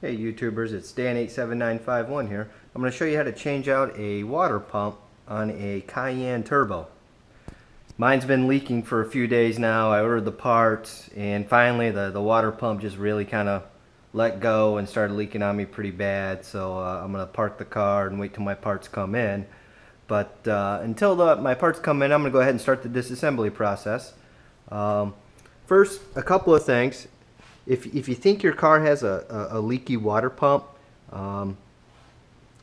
Hey YouTubers, it's Dan87951 here. I'm going to show you how to change out a water pump on a Cayenne Turbo. Mine's been leaking for a few days now. I ordered the parts and finally the water pump just really kind of let go and started leaking on me pretty bad. So I'm going to park the car and wait till my parts come in. But until my parts come in, I'm going to go ahead and start the disassembly process. First, a couple of things. If you think your car has a leaky water pump,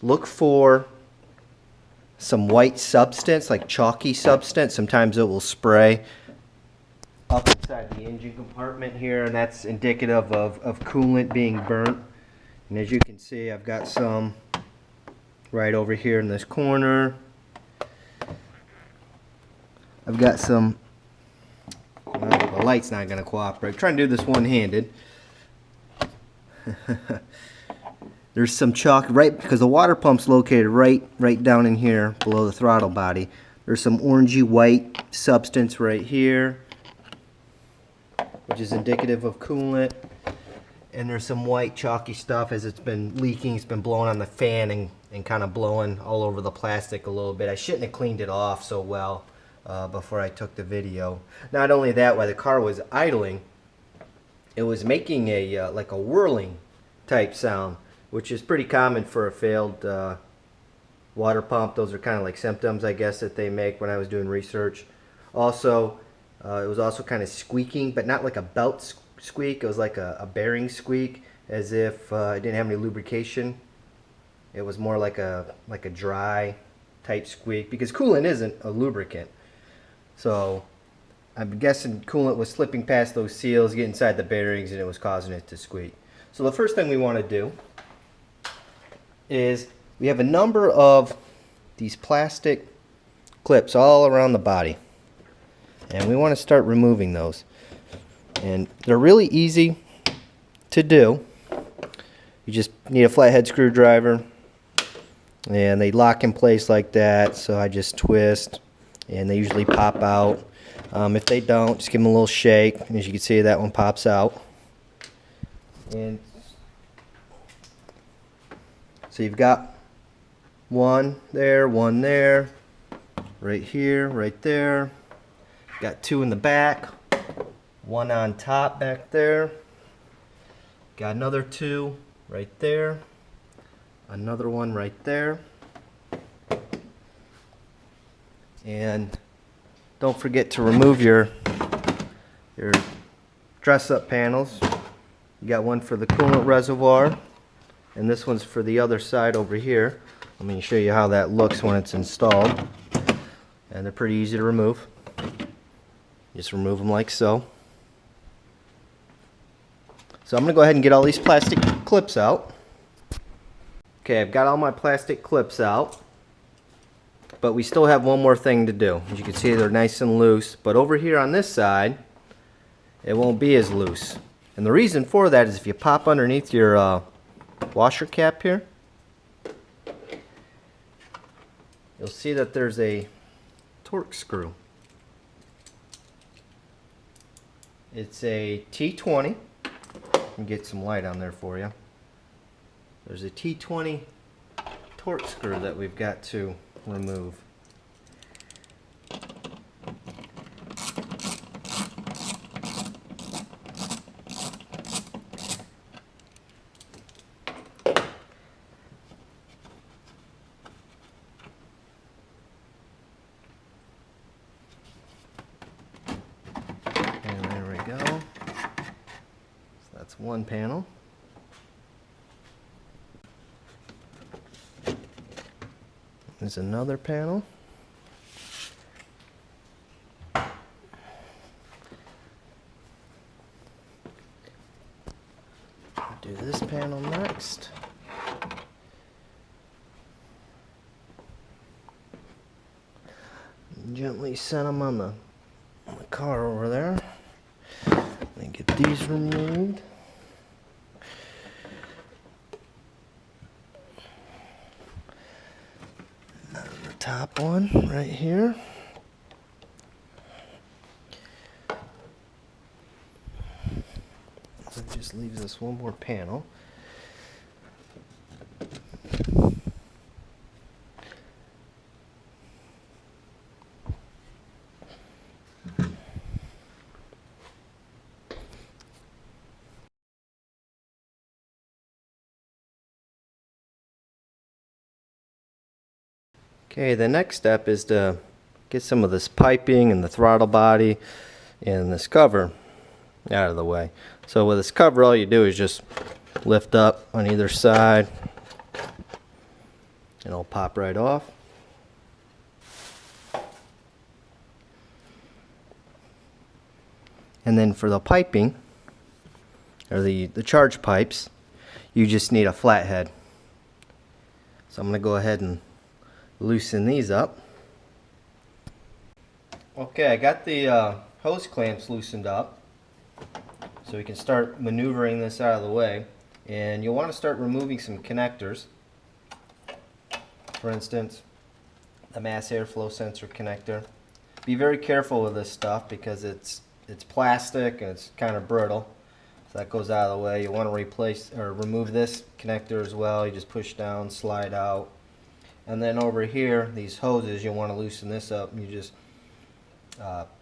look for some white substance, like chalky substance. Sometimes it will spray up inside the engine compartment here, and that's indicative of coolant being burnt. And as you can see, I've got some right over here in this corner. I've got some. Well, the light's not going to cooperate. I'm trying to do this one-handed. There's some chalk right because the water pump's located right down in here below the throttle body. There's some orangey white substance right here, which is indicative of coolant. And there's some white chalky stuff as it's been leaking. It's been blowing on the fan and kind of blowing all over the plastic a little bit. I shouldn't have cleaned it off so well before I took the video. Not only that, while the car was idling, it was making a like a whirling type sound, which is pretty common for a failed water pump. Those are kind of like symptoms, I guess, that they make when I was doing research. Also, it was also kind of squeaking, but not like a belt squeak. It was like a bearing squeak, as if it didn't have any lubrication. It was more like a dry type squeak, because coolant isn't a lubricant. So I'm guessing coolant was slipping past those seals, getting inside the bearings, and it was causing it to squeak. So the first thing we want to do is we have a number of these plastic clips all around the body, and we want to start removing those. And they're really easy to do. You just need a flathead screwdriver, and they lock in place like that. So I just twist, and they usually pop out. If they don't, just give them a little shake. And as you can see, that one pops out. And so you've got one there, right here, right there. Got two in the back, one on top back there. Got another two right there, another one right there. And don't forget to remove your dress-up panels. You got one for the coolant reservoir, and this one's for the other side over here. Let me show you how that looks when it's installed. And they're pretty easy to remove. Just remove them like so. So I'm going to go ahead and get all these plastic clips out. Okay, I've got all my plastic clips out. But we still have one more thing to do. As you can see, they're nice and loose. But over here on this side, it won't be as loose. And the reason for that is if you pop underneath your washer cap here, you'll see that there's a torque screw. It's a T20. Let me get some light on there for you. There's a T20 torque screw that we've got to remove. And there we go. So that's one panel. There's another panel. Do this panel next. Gently set them on the car over there. Then get these removed. Top one right here. So it just leaves us one more panel. Okay, the next step is to get some of this piping and the throttle body and this cover out of the way. So with this cover, all you do is just lift up on either side and it'll pop right off. And then for the piping, or the charge pipes, you just need a flathead. So I'm going to go ahead and loosen these up. Okay, I got the hose clamps loosened up, so we can start maneuvering this out of the way. And you'll want to start removing some connectors. For instance, the mass airflow sensor connector. Be very careful with this stuff because it's plastic and it's kind of brittle. So that goes out of the way. You want to replace or remove this connector as well. You just push down, slide out. And then over here, these hoses, you want to loosen this up. You just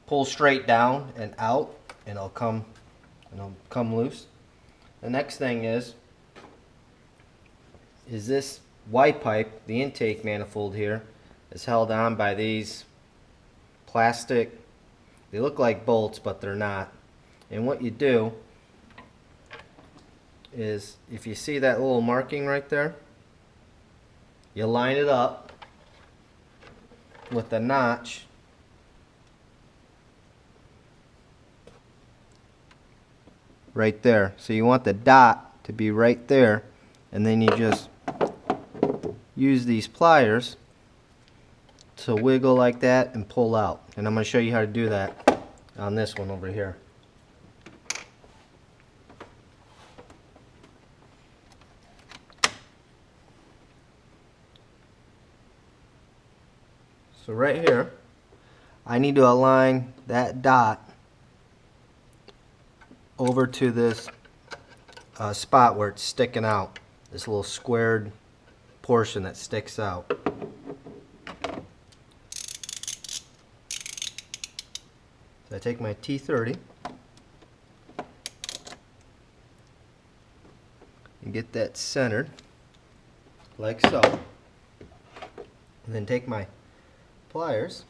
pull straight down and out, and it'll come loose. The next thing is this Y pipe, the intake manifold here, is held on by these plastic. They look like bolts, but they're not. And what you do is, if you see that little marking right there, you line it up with the notch right there. So you want the dot to be right there, and then you just use these pliers to wiggle like that and pull out. And I'm going to show you how to do that on this one over here. So right here, I need to align that dot over to this spot where it's sticking out, this little squared portion that sticks out. So I take my T30 and get that centered like so, and then take my pliers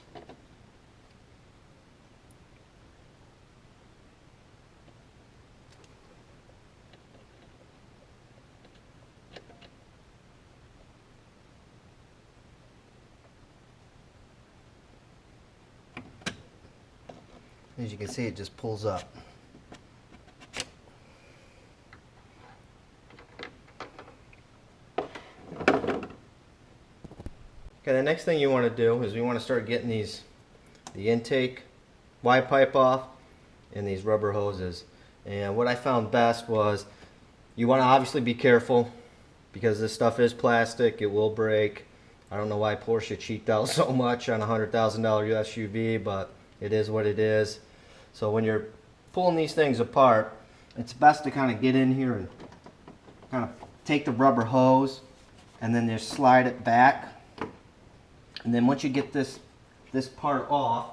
as you can see, it just pulls up. Okay, the next thing you want to do is we want to start getting the intake Y pipe off and these rubber hoses. And what I found best was, you want to obviously be careful because this stuff is plastic, it will break. I don't know why Porsche cheaped out so much on a $100,000 SUV, but it is what it is. So when you're pulling these things apart, it's best to kind of get in here and kind of take the rubber hose and then just slide it back. And then once you get this part off,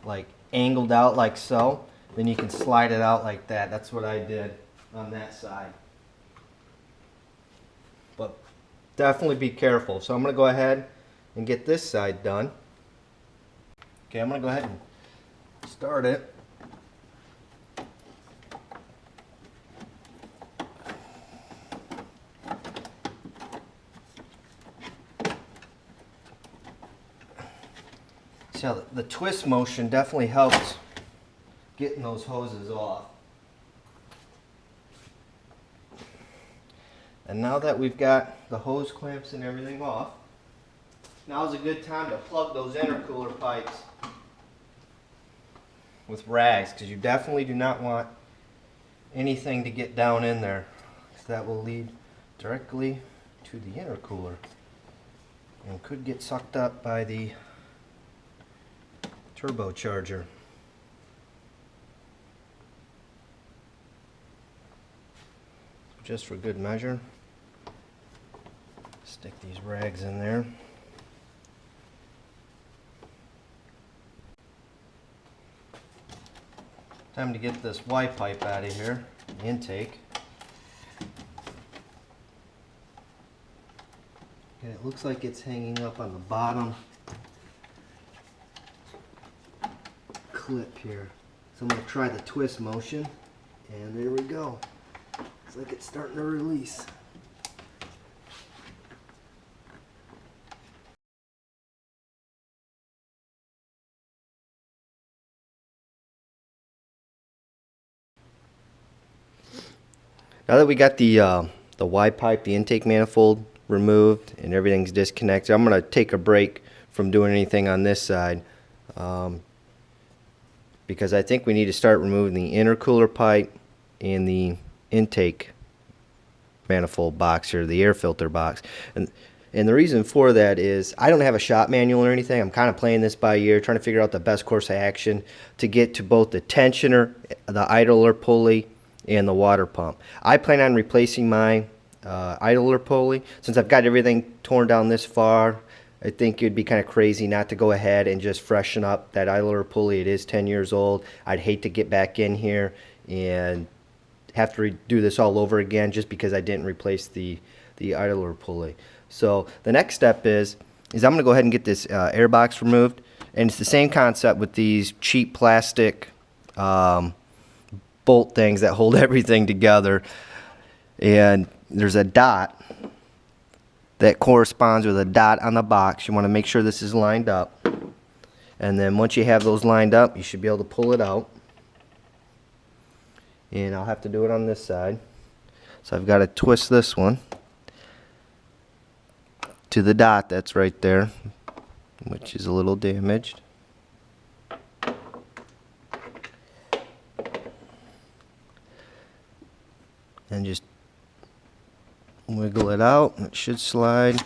like angled out like so, then you can slide it out like that. That's what I did on that side. But definitely be careful. So I'm going to go ahead and get this side done. Okay, I'm going to go ahead and start it. See how the twist motion definitely helps getting those hoses off. And now that we've got the hose clamps and everything off, now's a good time to plug those intercooler pipes with rags, because you definitely do not want anything to get down in there, because that will lead directly to the intercooler and could get sucked up by the turbocharger. Just for good measure, stick these rags in there. Time to get this Y pipe out of here, the intake. Get it it looks like it's hanging up on the bottom clip here. So I'm going to try the twist motion, and there we go. Looks like it's starting to release. Now that we got the Y pipe, the intake manifold removed, and everything's disconnected, I'm going to take a break from doing anything on this side because I think we need to start removing the intercooler pipe and the intake manifold box here, the air filter box. And the reason for that is I don't have a shop manual or anything. I'm kind of playing this by ear, trying to figure out the best course of action to get to both the tensioner, the idler pulley, and the water pump. I plan on replacing my idler pulley. Since I've got everything torn down this far, I think it'd be kind of crazy not to go ahead and just freshen up that idler pulley. It is 10 years old. I'd hate to get back in here and have to do this all over again just because I didn't replace the idler pulley. So the next step is I'm going to go ahead and get this air box removed, and it's the same concept with these cheap plastic bolt things that hold everything together, and there's a dot that corresponds with a dot on the box. You want to make sure this is lined up, and then once you have those lined up, you should be able to pull it out. And I'll have to do it on this side, so I've got to twist this one to the dot that's right there, which is a little damaged. And just wiggle it out, and it should slide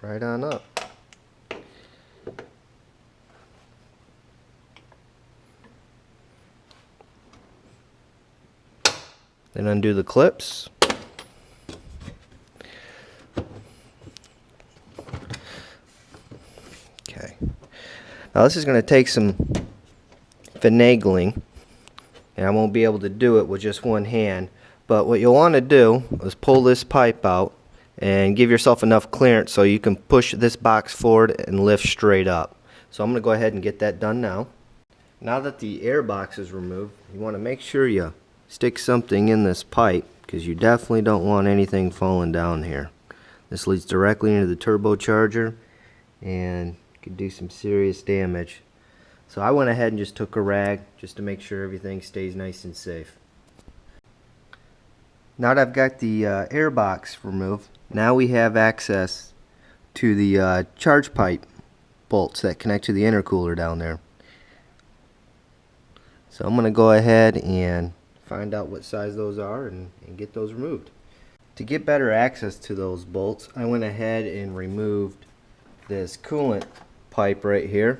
right on up. Then undo the clips. Okay. Now this is going to take some finagling, and I won't be able to do it with just one hand. But what you'll want to do is pull this pipe out and give yourself enough clearance so you can push this box forward and lift straight up. So I'm going to go ahead and get that done now. Now that the air box is removed, you want to make sure you stick something in this pipe, because you definitely don't want anything falling down here. This leads directly into the turbocharger and could do some serious damage. So I went ahead and just took a rag just to make sure everything stays nice and safe. Now that I've got the air box removed, now we have access to the charge pipe bolts that connect to the intercooler down there. So I'm going to go ahead and find out what size those are and get those removed. To get better access to those bolts, I went ahead and removed this coolant pipe right here.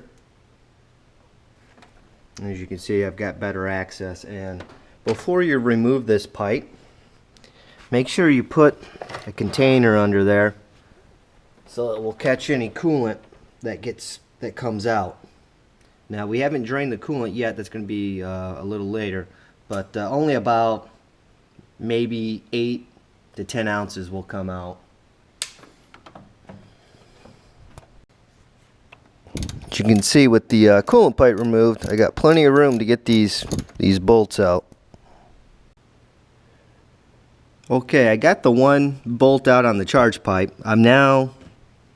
As you can see, I've got better access. And before you remove this pipe, make sure you put a container under there so it will catch any coolant that comes out. Now we haven't drained the coolant yet. That's going to be a little later, but only about maybe 8 to 10 ounces will come out. As you can see, with the coolant pipe removed, I got plenty of room to get these bolts out. Okay, I got the one bolt out on the charge pipe. I'm now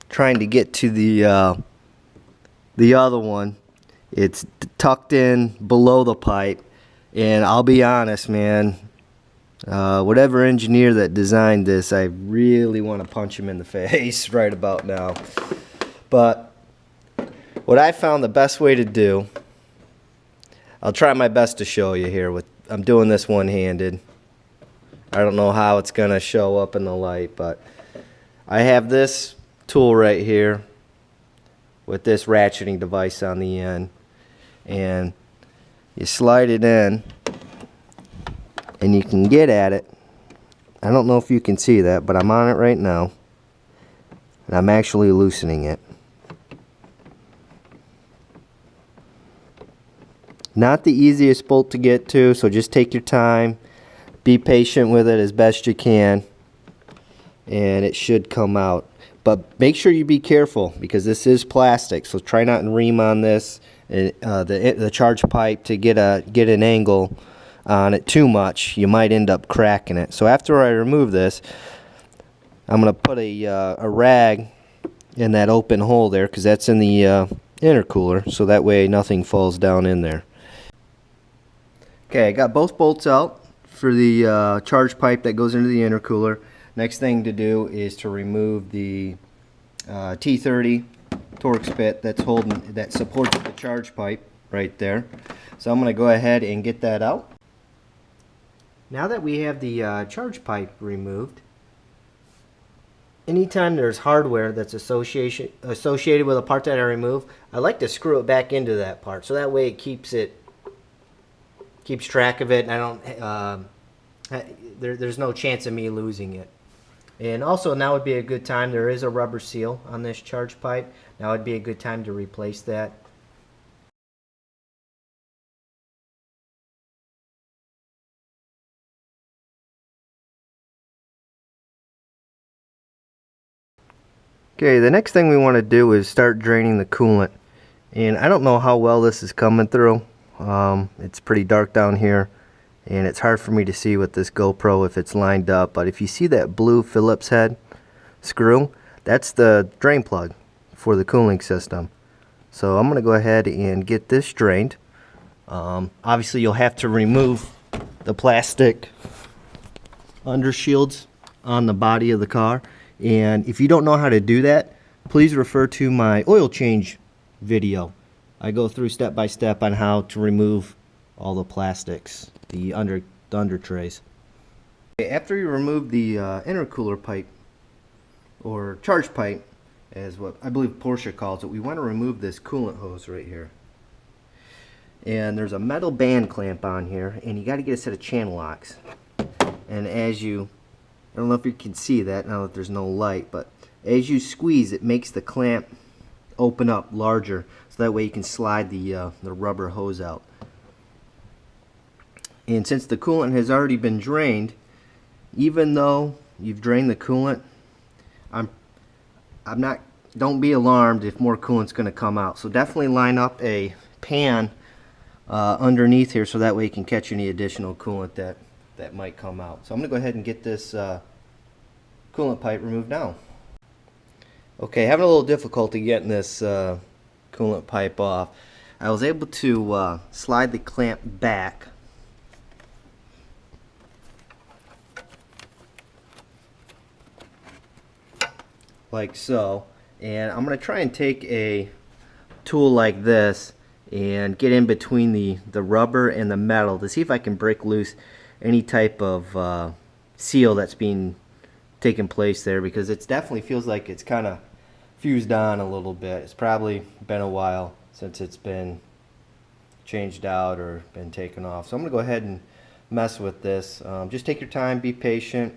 trying to get to the other one. It's tucked in below the pipe, and I'll be honest, man, whatever engineer that designed this, I really want to punch him in the face right about now. But what I found the best way to do, I'll try my best to show you here. I'm doing this one-handed. I don't know how it's going to show up in the light, but I have this tool right here with this ratcheting device on the end, and you slide it in and you can get at it. I don't know if you can see that, but I'm on it right now, and I'm actually loosening it. Not the easiest bolt to get to, so just take your time. Be patient with it as best you can, and it should come out. But make sure you be careful because this is plastic, so try not to ream on this the charge pipe to get an angle on it too much. You might end up cracking it. So after I remove this, I'm going to put a rag in that open hole there because that's in the intercooler, so that way nothing falls down in there. Okay, I got both bolts out for the charge pipe that goes into the intercooler. Next thing to do is to remove the T30 Torx bit that supports the charge pipe right there. So I'm going to go ahead and get that out. Now that we have the charge pipe removed, anytime there's hardware that's associated with a part that I remove, I like to screw it back into that part, so that way it keeps track of it, and I don't there's no chance of me losing it. And also, now would be a good time. There is a rubber seal on this charge pipe. Now would be a good time to replace that. Okay, the next thing we want to do is start draining the coolant. And I don't know how well this is coming through. It's pretty dark down here, and it's hard for me to see with this GoPro if it's lined up. But if you see that blue Phillips head screw, that's the drain plug for the cooling system. So I'm going to go ahead and get this drained. Obviously you'll have to remove the plastic undershields on the body of the car. And if you don't know how to do that, please refer to my oil change video. I go through step by step on how to remove all the plastics, the under trays. After you remove the intercooler pipe, or charge pipe, as what I believe Porsche calls it, we want to remove this coolant hose right here. And there's a metal band clamp on here, and you got to get a set of channel locks. And as you, I don't know if you can see that now that there's no light, but as you squeeze, it makes the clamp open up larger, so that way you can slide the rubber hose out. And since the coolant has already been drained, even though you've drained the coolant, don't be alarmed if more coolant's going to come out. So definitely line up a pan underneath here, so that way you can catch any additional coolant that might come out. So I'm going to go ahead and get this coolant pipe removed now. Okay, having a little difficulty getting this coolant pipe off. I was able to slide the clamp back. Like so. And I'm going to try and take a tool like this and get in between the rubber and the metal to see if I can break loose any type of seal that's being taken place there, because it definitely feels like it's kind of fused on a little bit. It's probably been a while since it's been changed out or been taken off. So I'm going to go ahead and mess with this. Just take your time, be patient.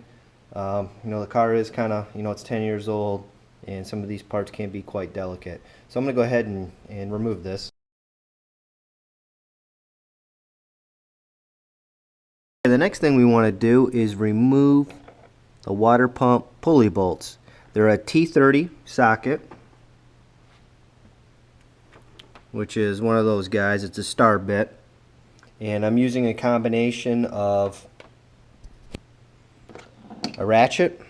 You know, the car is kind of, you know, it's 10 years old, and some of these parts can be quite delicate. So I'm going to go ahead and remove this. The next thing we want to do is remove the water pump pulley bolts. They're a T30 socket, which is one of those guys. It's a star bit, and I'm using a combination of a ratchet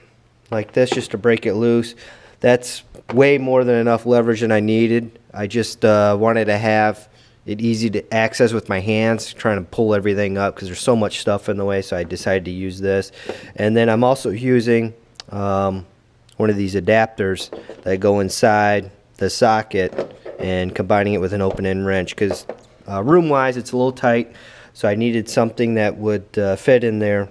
like this just to break it loose. That's way more than enough leverage than I needed. I just wanted to have it easy to access with my hands, trying to pull everything up because there's so much stuff in the way, so I decided to use this. And then I'm also using one of these adapters that go inside the socket and combining it with an open-end wrench, because room-wise it's a little tight, so I needed something that would fit in there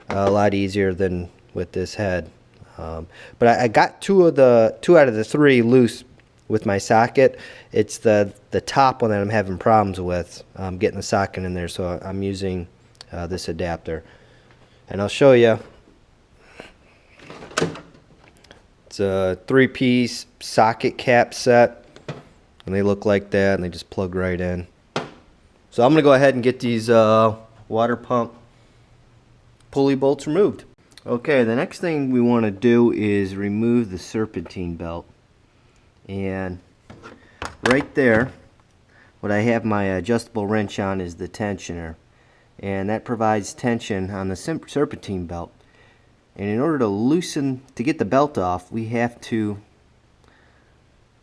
a lot easier than with this head. But I got two out of the three loose with my socket. It's the top one that I'm having problems with getting the socket in there, so I'm using this adapter. And I'll show you. It's a 3-piece socket cap set, and they look like that, and they just plug right in. So I'm going to go ahead and get these water pump pulley bolts removed. Okay, the next thing we want to do is remove the serpentine belt. And right there, what I have my adjustable wrench on is the tensioner. And that provides tension on the serpentine belt. And in order to get the belt off, we have to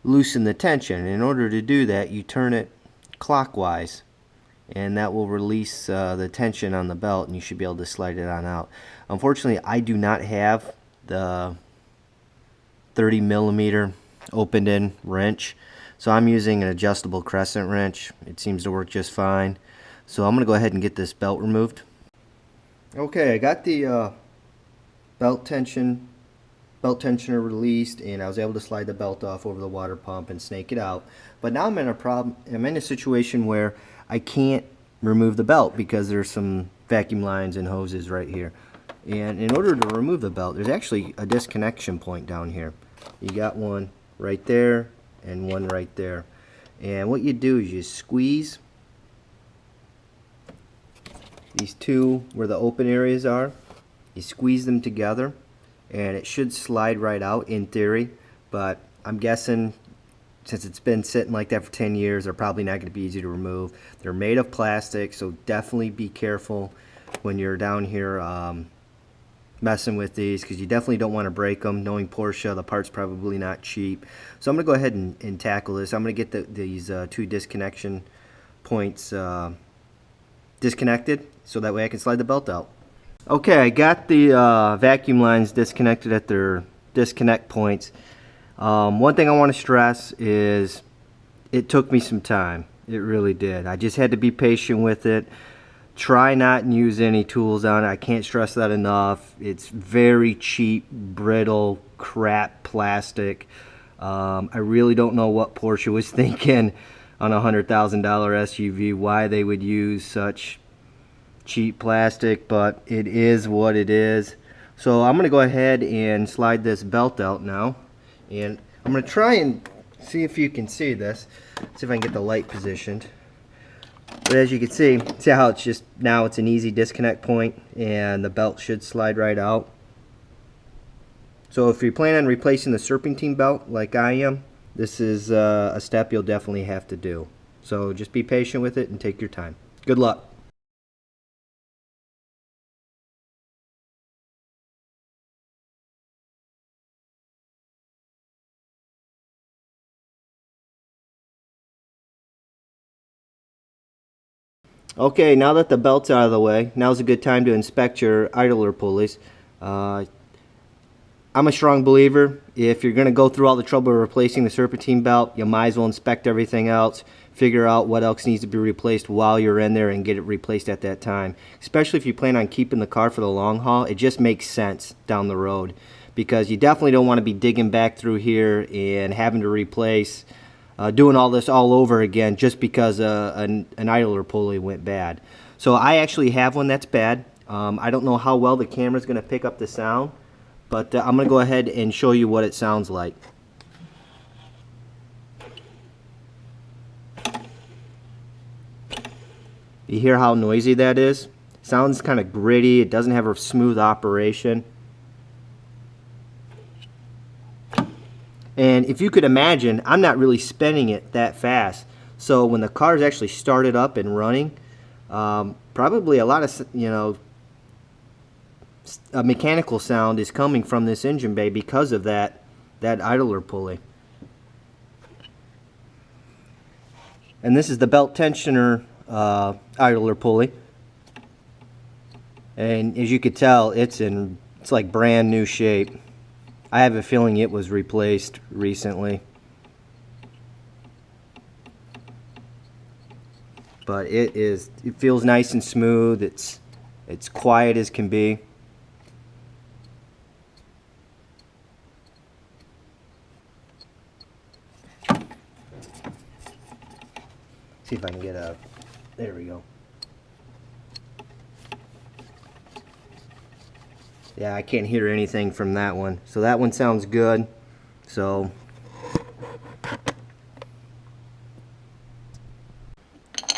loosen the tension. And in order to do that, you turn it clockwise, and that will release the tension on the belt, and you should be able to slide it on out. Unfortunately, I do not have the 30mm opened-in wrench, so I'm using an adjustable crescent wrench. It seems to work just fine. So I'm going to go ahead and get this belt removed. Okay, I got the belt tensioner released, and I was able to slide the belt off over the water pump and snake it out. But now I'm in a situation where I can't remove the belt because there's some vacuum lines and hoses right here. And in order to remove the belt, there's actually a disconnection point down here. You got one right there and one right there. And what you do is you squeeze these two where the open areas are. You squeeze them together, and it should slide right out in theory, but I'm guessing since it's been sitting like that for 10 years, they're probably not going to be easy to remove. They're made of plastic, so definitely be careful when you're down here messing with these, because you definitely don't want to break them. Knowing Porsche, the part's probably not cheap. So I'm going to go ahead and tackle this. I'm going to get these two disconnection points disconnected, so that way I can slide the belt out. Okay, I got the vacuum lines disconnected at their disconnect points. One thing I want to stress is it took me some time. It really did. I just had to be patient with it. Try not and use any tools on it. I can't stress that enough. It's very cheap, brittle, crap plastic. I really don't know what Porsche was thinking on a $100,000 SUV, why they would use such cheap plastic, but it is what it is. So I'm going to go ahead and slide this belt out now, and I'm going to try and see if you can see this. See if I can get the light positioned. But as you can see how it's just now it's an easy disconnect point, and the belt should slide right out. So if you plan on replacing the serpentine belt like I am, this is a step you'll definitely have to do. So just be patient with it and take your time. Good luck. Okay, now that the belt's out of the way, now's a good time to inspect your idler pulleys. I'm a strong believer, if you're going to go through all the trouble of replacing the serpentine belt, you might as well inspect everything else, figure out what else needs to be replaced while you're in there, and get it replaced at that time. Especially if you plan on keeping the car for the long haul, it just makes sense down the road. Because you definitely don't want to be digging back through here and having to replace doing all this all over again just because an idler pulley went bad. So I actually have one that's bad. I don't know how well the camera's going to pick up the sound, but I'm going to go ahead and show you what it sounds like. You hear how noisy that is? Sounds kind of gritty. It doesn't have a smooth operation. And if you could imagine, I'm not really spinning it that fast. So when the car is actually started up and running, probably a lot of, a mechanical sound is coming from this engine bay because of that idler pulley. And this is the belt tensioner idler pulley. And as you could tell, it's like brand new shape. I have a feeling it was replaced recently. But it feels nice and smooth. It's quiet as can be. See if I can get a, there we go. Yeah, I can't hear anything from that one. So that one sounds good. So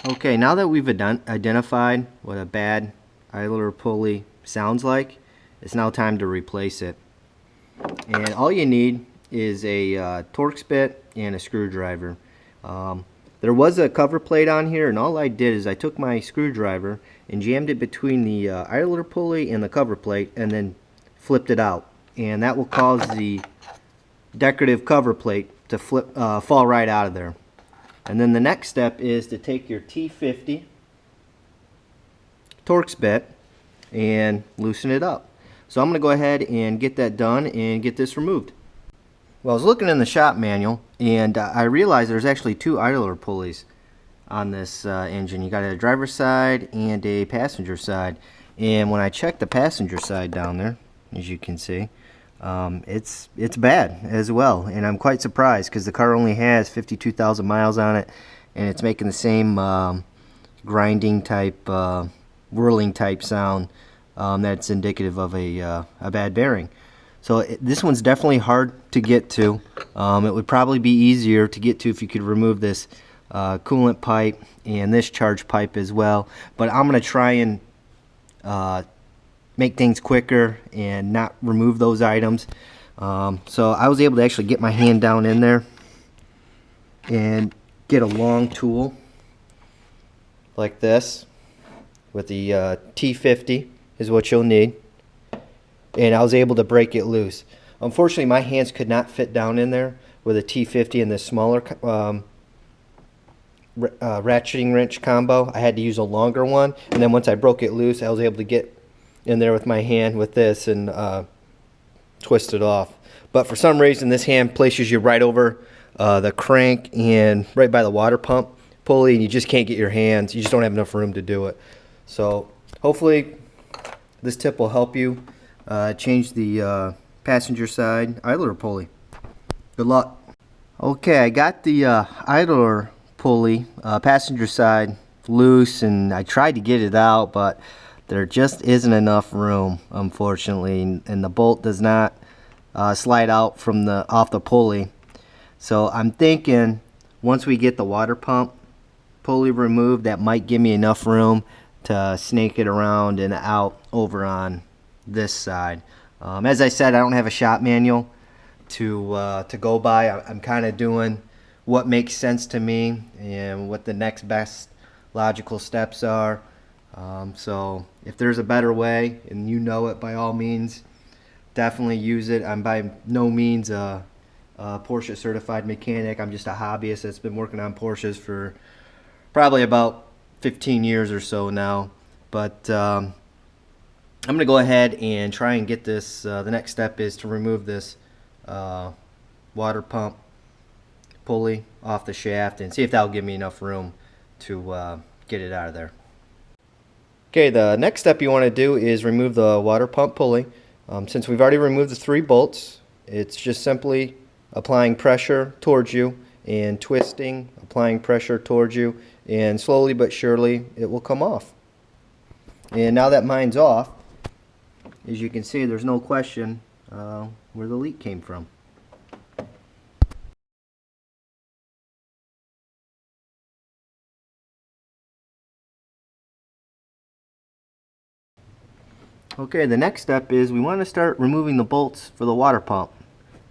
okay, now that we've identified what a bad idler pulley sounds like, it's now time to replace it. And all you need is a Torx bit and a screwdriver. There was a cover plate on here, and all I did is I took my screwdriver and jammed it between the idler pulley and the cover plate and then flipped it out. And that will cause the decorative cover plate to fall right out of there. And then the next step is to take your T50 Torx bit and loosen it up. So I'm going to go ahead and get that done and get this removed. Well, I was looking in the shop manual and I realized there's actually two idler pulleys on this engine. You got a driver's side and a passenger side. And when I checked the passenger side down there, as you can see, it's bad as well. And I'm quite surprised because the car only has 52,000 miles on it, and it's making the same grinding type, whirling type sound that's indicative of a bad bearing. So this one's definitely hard to get to. It would probably be easier to get to if you could remove this coolant pipe and this charge pipe as well. But I'm going to try and make things quicker and not remove those items. So I was able to actually get my hand down in there and get a long tool like this with the T50 is what you'll need. And I was able to break it loose. Unfortunately, my hands could not fit down in there with a T50 and this smaller ratcheting wrench combo. I had to use a longer one, and then once I broke it loose, I was able to get in there with my hand with this and twist it off. But for some reason, this hand places you right over the crank and right by the water pump pulley, and you just can't get your hands. You just don't have enough room to do it. So hopefully this tip will help you change the passenger side idler pulley. Good luck. Okay, I got the idler pulley passenger side loose, and I tried to get it out, but there just isn't enough room, unfortunately, and the bolt does not slide out from off the pulley. So I'm thinking once we get the water pump pulley removed, that might give me enough room to snake it around and out over on this side. As I said, I don't have a shop manual to go by. I'm kind of doing what makes sense to me and what the next best logical steps are. So if there's a better way and you know it, by all means, definitely use it. I'm by no means a Porsche certified mechanic. I'm just a hobbyist that's been working on Porsches for probably about 15 years or so now. But I'm going to go ahead and try and get this. The next step is to remove this water pump pulley off the shaft and see if that'll give me enough room to get it out of there. Okay, the next step you want to do is remove the water pump pulley. Since we've already removed the 3 bolts, it's just simply applying pressure towards you and twisting, applying pressure towards you, and slowly but surely it will come off. And now that mine's off, as you can see, there's no question where the leak came from. Okay, the next step is we want to start removing the bolts for the water pump.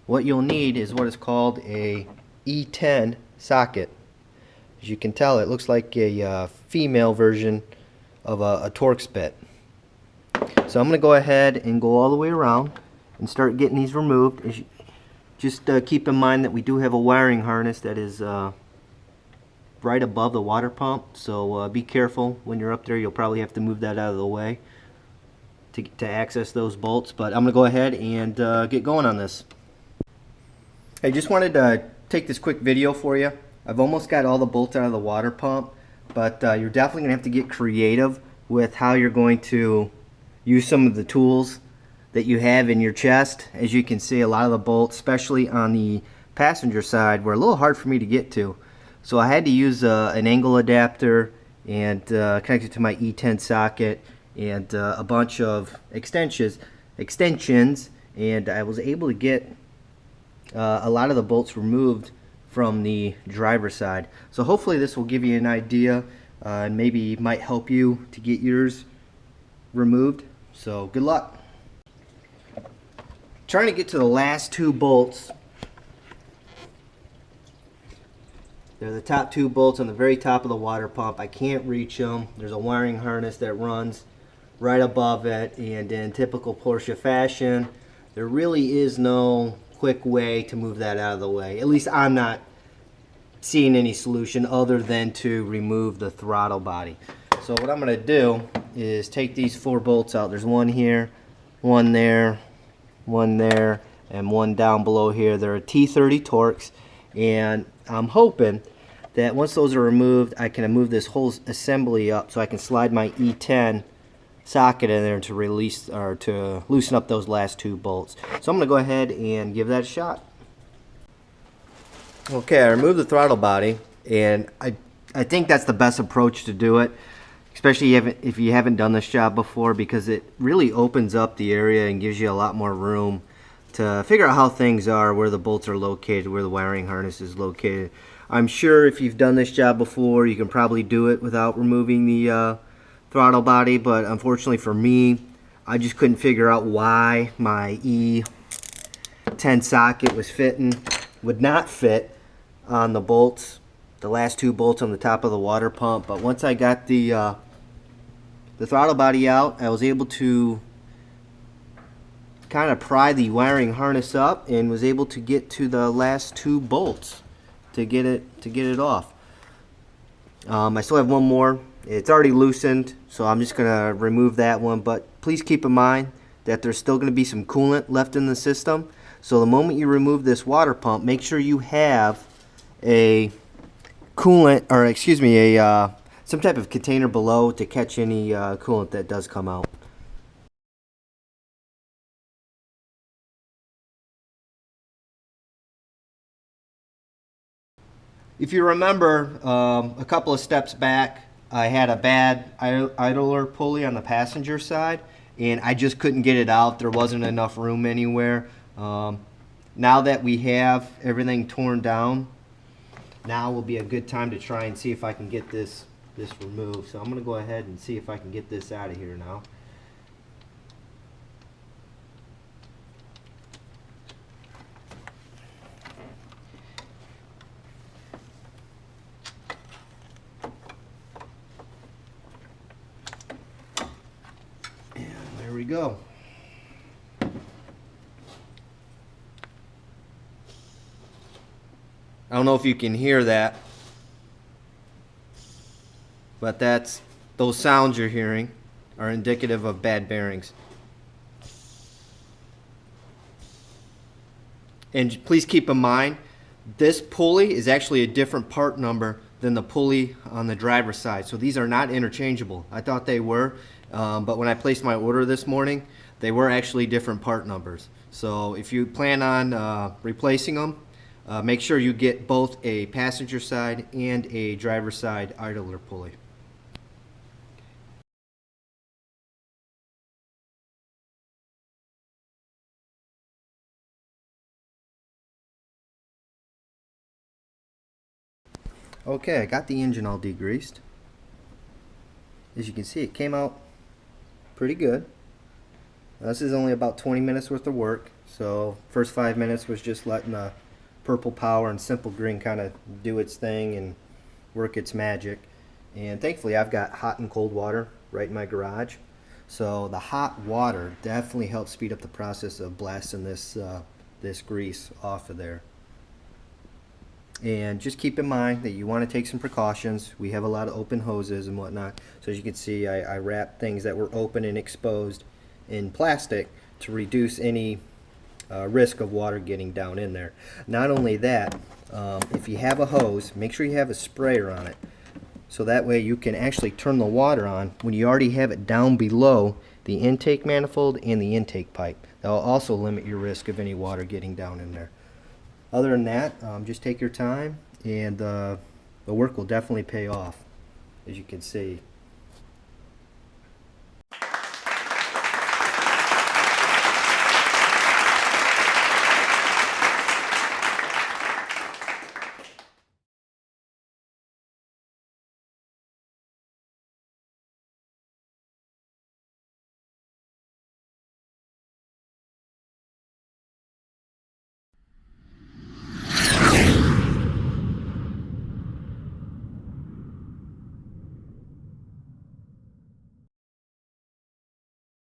What you'll need is what is called a E10 socket. As you can tell, it looks like a female version of a Torx bit. So I'm going to go ahead and go all the way around and start getting these removed. Just keep in mind that we do have a wiring harness that is right above the water pump, so be careful when you're up there. You'll probably have to move that out of the way to access those bolts, but I'm going to go ahead and get going on this. I just wanted to take this quick video for you. I've almost got all the bolts out of the water pump, but you're definitely going to have to get creative with how you're going to use some of the tools that you have in your chest. As you can see, a lot of the bolts, especially on the passenger side, were a little hard for me to get to. So I had to use an angle adapter and connect it to my E10 socket and a bunch of extensions, and I was able to get a lot of the bolts removed from the driver's side. So hopefully this will give you an idea and maybe might help you to get yours removed. So good luck. trying to get to the last two bolts. They're the top two bolts on the very top of the water pump. I can't reach them. There's a wiring harness that runs right above it, and in typical Porsche fashion, there really is no quick way to move that out of the way. At least I'm not seeing any solution other than to remove the throttle body. So what I'm going to do is take these 4 bolts out. There's one here, one there, and one down below here. They're T30 Torx, and I'm hoping that once those are removed, I can move this whole assembly up so I can slide my E10 socket in there to release or to loosen up those last 2 bolts. So I'm going to go ahead and give that a shot. Okay, I removed the throttle body, and I think that's the best approach to do it, especially if you haven't done this job before, because it really opens up the area and gives you a lot more room to figure out how things are, where the bolts are located, where the wiring harness is located. I'm sure if you've done this job before, you can probably do it without removing the throttle body, but unfortunately for me, I just couldn't figure out why my E10 socket would not fit on the bolts, the last 2 bolts on the top of the water pump. But once I got the throttle body out, I was able to kind of pry the wiring harness up and was able to get to the last 2 bolts to get it off. I still have one more. It's already loosened, so I'm just gonna remove that one, but please keep in mind that there's still gonna be some coolant left in the system. So the moment you remove this water pump, make sure you have a coolant, or excuse me, some type of container below to catch any coolant that does come out. If you remember, a couple of steps back, I had a bad idler pulley on the passenger side, and I just couldn't get it out. There wasn't enough room anywhere. Now that we have everything torn down, now will be a good time to try and see if I can get this removed. So I'm going to go ahead and see if I can get this out of here now. There we go. I don't know if you can hear that, but those sounds you're hearing are indicative of bad bearings. And please keep in mind, this pulley is actually a different part number than the pulley on the driver's side. So these are not interchangeable. I thought they were, but when I placed my order this morning, they were actually different part numbers. So if you plan on replacing them, make sure you get both a passenger side and a driver's side idler pulley. Okay, I got the engine all degreased. As you can see, it came out pretty good. This is only about 20 minutes worth of work, so first 5 minutes was just letting the purple power and simple green kind of do its thing and work its magic. And thankfully I've got hot and cold water right in my garage, so the hot water definitely helps speed up the process of blasting this grease off of there. And just keep in mind that you want to take some precautions. We have a lot of open hoses and whatnot, so as you can see, I wrapped things that were open and exposed in plastic to reduce any risk of water getting down in there. Not only that, if you have a hose, make sure you have a sprayer on it, so that way you can actually turn the water on when you already have it down below the intake manifold and the intake pipe. That will also limit your risk of any water getting down in there. Other than that, just take your time, and the work will definitely pay off, as you can see.